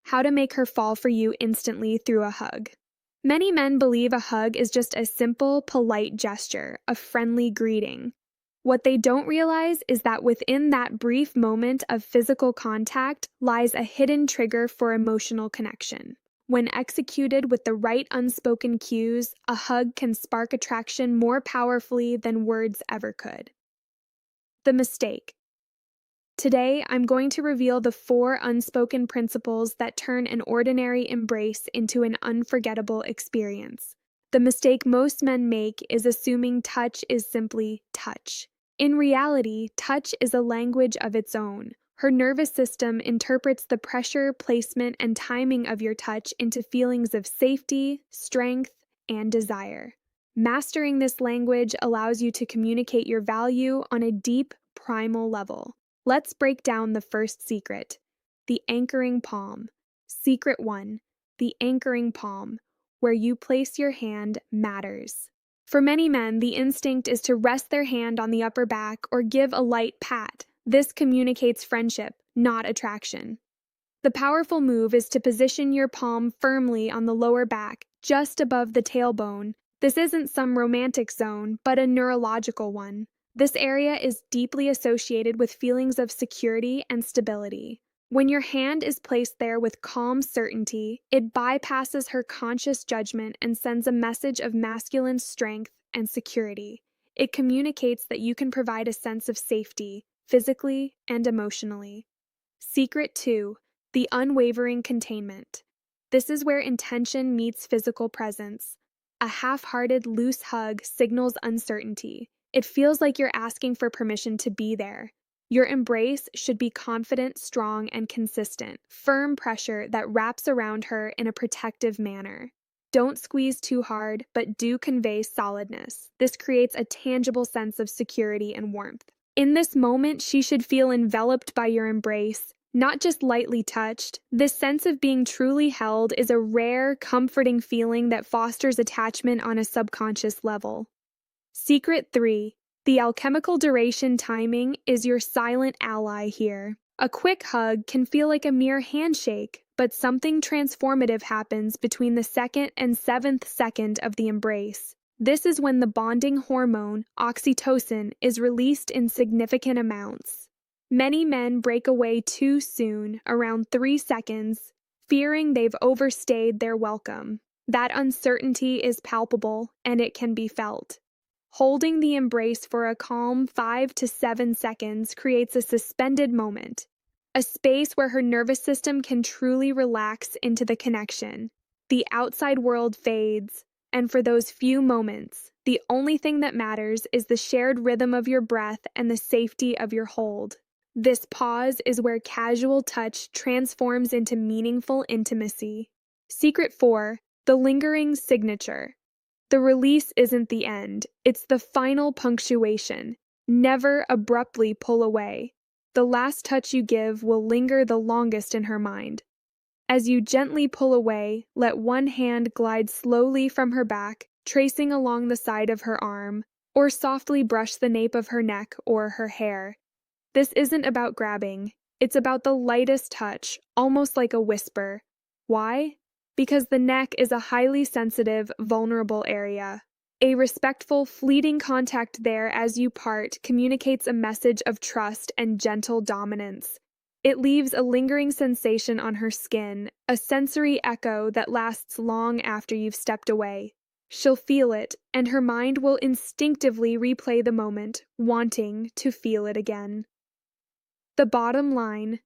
How to make her fall for you instantly through a hug. Many men believe a hug is just a simple, polite gesture, a friendly greeting. What they don't realize is that within that brief moment of physical contact lies a hidden trigger for emotional connection. When executed with the right unspoken cues, a hug can spark attraction more powerfully than words ever could. The mistake. Today, I'm going to reveal the 4 unspoken principles that turn an ordinary embrace into an unforgettable experience. The mistake most men make is assuming touch is simply touch. In reality, touch is a language of its own. Her nervous system interprets the pressure, placement, and timing of your touch into feelings of safety, strength, and desire. Mastering this language allows you to communicate your value on a deep, primal level. Let's break down the first secret, the anchoring palm. Secret 1, the anchoring palm. Where you place your hand matters. For many men, the instinct is to rest their hand on the upper back or give a light pat. This communicates friendship, not attraction. The powerful move is to position your palm firmly on the lower back, just above the tailbone. This isn't some romantic zone, but a neurological one. This area is deeply associated with feelings of security and stability. When your hand is placed there with calm certainty, it bypasses her conscious judgment and sends a message of masculine strength and security. It communicates that you can provide a sense of safety, physically and emotionally. Secret 2, the unwavering containment. This is where intention meets physical presence. A half-hearted, loose hug signals uncertainty. It feels like you're asking for permission to be there. Your embrace should be confident, strong, and consistent, firm pressure that wraps around her in a protective manner. Don't squeeze too hard, but do convey solidness. This creates a tangible sense of security and warmth. In this moment, she should feel enveloped by your embrace, not just lightly touched. This sense of being truly held is a rare, comforting feeling that fosters attachment on a subconscious level. Secret 3. The alchemical duration timing is your silent ally here. A quick hug can feel like a mere handshake, but something transformative happens between the 2nd and 7th second of the embrace. This is when the bonding hormone, oxytocin, is released in significant amounts. Many men break away too soon, around 3 seconds, fearing they've overstayed their welcome. That uncertainty is palpable, and it can be felt. Holding the embrace for a calm 5 to 7 seconds creates a suspended moment, a space where her nervous system can truly relax into the connection. The outside world fades, and for those few moments, the only thing that matters is the shared rhythm of your breath and the safety of your hold. This pause is where casual touch transforms into meaningful intimacy. Secret 4, the lingering signature. The release isn't the end, it's the final punctuation. Never abruptly pull away. The last touch you give will linger the longest in her mind. As you gently pull away, let one hand glide slowly from her back, tracing along the side of her arm, or softly brush the nape of her neck or her hair. This isn't about grabbing, it's about the lightest touch, almost like a whisper. Why? Because the neck is a highly sensitive, vulnerable area. A respectful, fleeting contact there as you part communicates a message of trust and gentle dominance. It leaves a lingering sensation on her skin, a sensory echo that lasts long after you've stepped away. She'll feel it, and her mind will instinctively replay the moment, wanting to feel it again. The bottom line.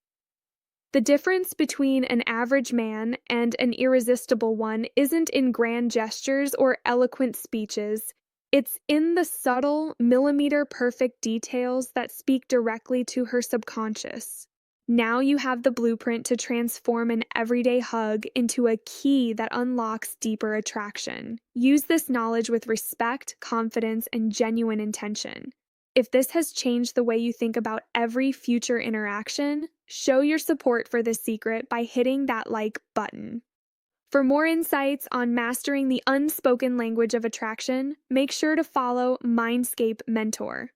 The difference between an average man and an irresistible one isn't in grand gestures or eloquent speeches. It's in the subtle, millimeter-perfect details that speak directly to her subconscious. Now you have the blueprint to transform an everyday hug into a key that unlocks deeper attraction. Use this knowledge with respect, confidence, and genuine intention. If this has changed the way you think about every future interaction, show your support for this secret by hitting that like button. For more insights on mastering the unspoken language of attraction, make sure to follow Mindscape Mentor.